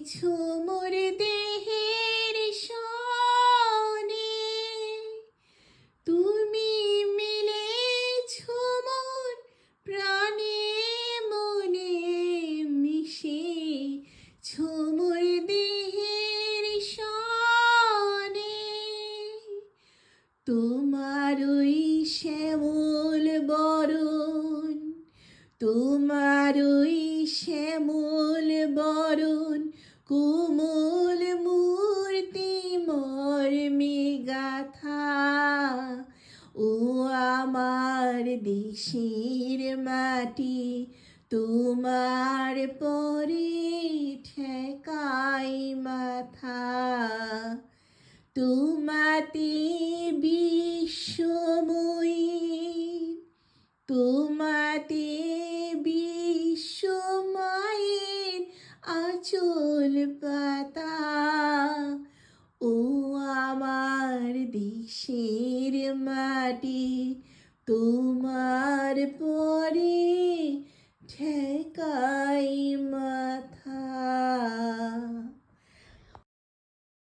মিলেছো মোর দেহের সনে, তুমি মিলেছো মোর প্রাণে মনে, মিশেছো মোর দেহের সনে। তোমার ওই শ্যামল বরণ, তোমার ওই শ্যামল বরণ, কোমল মূর্তি মর্মে গাথা। ও আমার দেশের মাটি, তোমার পরে ঠেকাই মাথা। তোমাতে বিশ্বময়ী, তোমাতে বিশ্বমায়ের আঁচল পাতা। ও আমার দেশের মাটি, তোমার পরে ঠেকাই মাথা।